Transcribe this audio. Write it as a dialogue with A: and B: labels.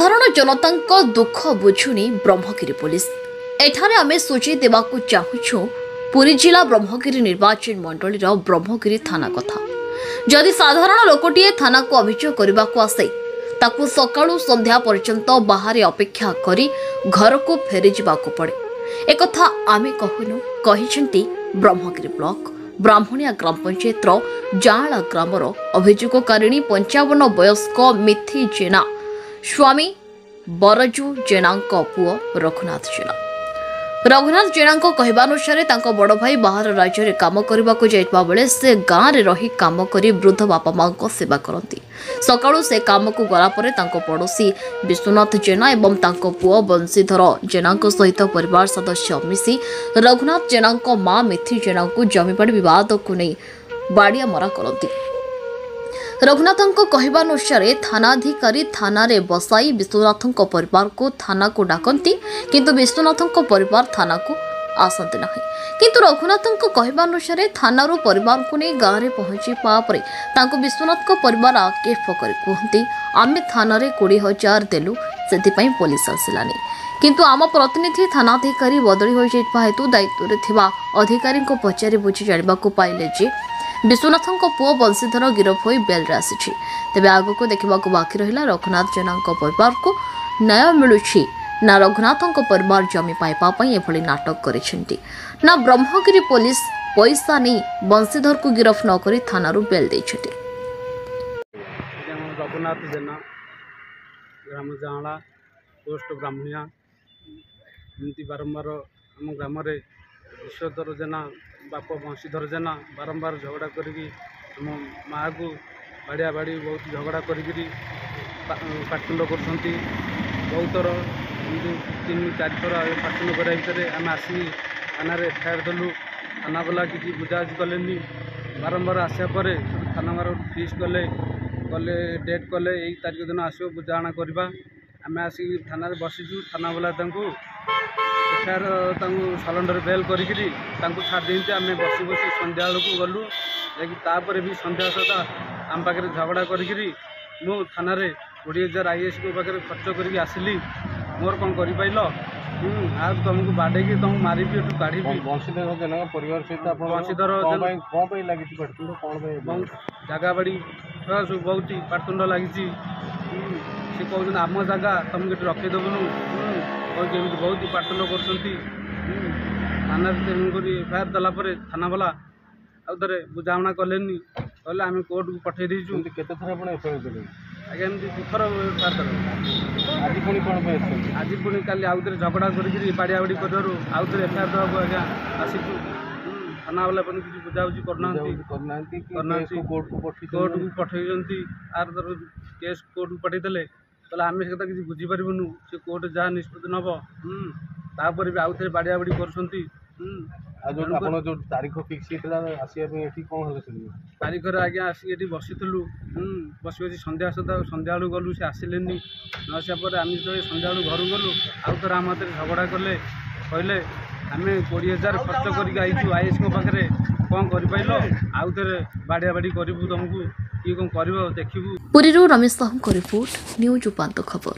A: साधारण जनता दुख बुझुनी ब्रह्मगिरी पुलिस एठारे आमे सूची देवाकू चाहुछु पुरी जिला ब्रह्मगिरी निर्वाचन मंडली ब्रह्मगिरी थाना कथा। जदि साधारण लोकटीए थाना को अभियोग करने को आसे ताकू सकाळू संध्या पर्यंत बाहर अपेक्षा करी घर को फेरी जावाकू पड़े। एक आमे कहूनु कहिसेंती ब्रह्मगिरी ब्लॉक ब्राह्मणिया ग्राम पंचायत जाला ग्रामर अभियोगकारिणी 55 वयस्क मिथि जेना स्वामी बरजू जेना पुओ रघुनाथ जेना। रघुनाथ जेना कहवानुसार बड़ भाई बाहर राज्य में काम करने को जाइबा बेले से गाँव में रही काम करी वृद्ध बापा माँ को सेवा करती। सकाळू से काम को गला परे तांको पड़ोसी विश्वनाथ जेना एवं तांको पुओ बंशीधर जेना सहित परिवार सदस्य मिसी रघुनाथ जेना माँ मिथि जेना जमीबाड़ी विवाद को नहीं बाड़िया मरा करती। रघुनाथ कहवानुसार थानाधिकारी थाना रे बसाई विश्वनाथ परिवार को थाना को डाकती किंतु विश्वनाथ परिवार थाना को आसती ना। किंतु रघुनाथ कहवानुसार थाना परिवार को नहीं गाँव में पहुंची पापर विश्वनाथ परिवार आक्षेप कर कहते आमे थाना 20,000 देलु से पुलिस आसलानी किंतु आम प्रतिनिधि थानाधिकारी बदली हो हेतु दायित्व में अधिकारी पचारि बुझी जाना पाइले जे विश्वनाथ पुओ बंशीधर गिरफ हो बेल आसी। तेज आग को देखा बाकी रहा रघुनाथ जेना परिवार को न्याय मिलूँ ना रघुनाथ परिवार जमी पाइबापी एभली नाटक करिसेंती ना ब्रह्मगिरी पुलिस पैसा नहीं बंशीधर को गिरफ नक थाना बेल देछंती।
B: रघुनाथ जेना ग्राम जाला पोस्ट ब्राह्मणिया एमती बारंबार आम ग्राम विश्वधर जेना बाप बंशीधर जेना बारंबार झगड़ा करी आम माँ को बाड़िया बाड़ी बहुत झगड़ा करी पाखंड कर बहुत थर 3-4 थर पाखंड करा भितर आम आसी थाना एफआईआर देलु। थाना वाला किसी बुझाबुझी कले बारंबार आसा पर थाना मार फिज कले कले डेट कले यही तारीख दिन आसो बुझाणा करवा आम आसिक थाना बसीचु। थाना वाला एफआईआर सलेंडर बेल करी छाड़ देते आम बसी बसी संध्या बेलू गलु जापर भी संध्या सदा आम पाखे झगड़ा करी मु थाना 20,000 IAS को पाखे खर्च करके आसली मोर कौन कर पाइल आज तुमको बाड़े तुम मारि काढ़ी
C: बंशीधर जेना परिवार सहित
B: बंशीधर जगह बाड़ी सब बहुत पाटुंड लगी सी कहते आम जगह तुम कि रखीदेवनु कमी बहुत पाटुंड कर थाना एफआईआर देलापर थाना वाला आउ थे बुझाणा कले कहले आम कोर्ट को पठे देचु।
C: केते थर आपण एफआईआर देले
B: आगे एमती 2 थर एफआईआर देले
C: आज पुणी कौन
B: आज पुणी काली आउ थे झगड़ा करी बाड़िया बाड़ी कर आउ थे एफआईआर देवाक आज्ञा आसीचु। थाना वाला किसी बुझाबुझी करना कोर्ट को पठे आर केस कोर्ट को पठेदेले कहले आम से किसी बुझीपारूँ से कोर्ट जहाँ निष्पत्ति नब तापर भी आउ थे बाड़िया बाड़ी कर
C: जो तारीख फिक्स आसपी कौन
B: तारीख आज्ञा आसिक बसी बस बस संध्या संध्या बेलू गलु से आसिले न आसा आम जो संध्या बेलू घर गलु आउ थे आम हाथ झगड़ा कले कहले आम 20,000 खर्च करके आईचु IAS पाखे कौन कर आउ थे बाड़िया बाड़ी करूँ तुमको किए कौन कर देखू।
A: पुरी रमेश साहू रिपोर्ट न्यूज उपांत खबर।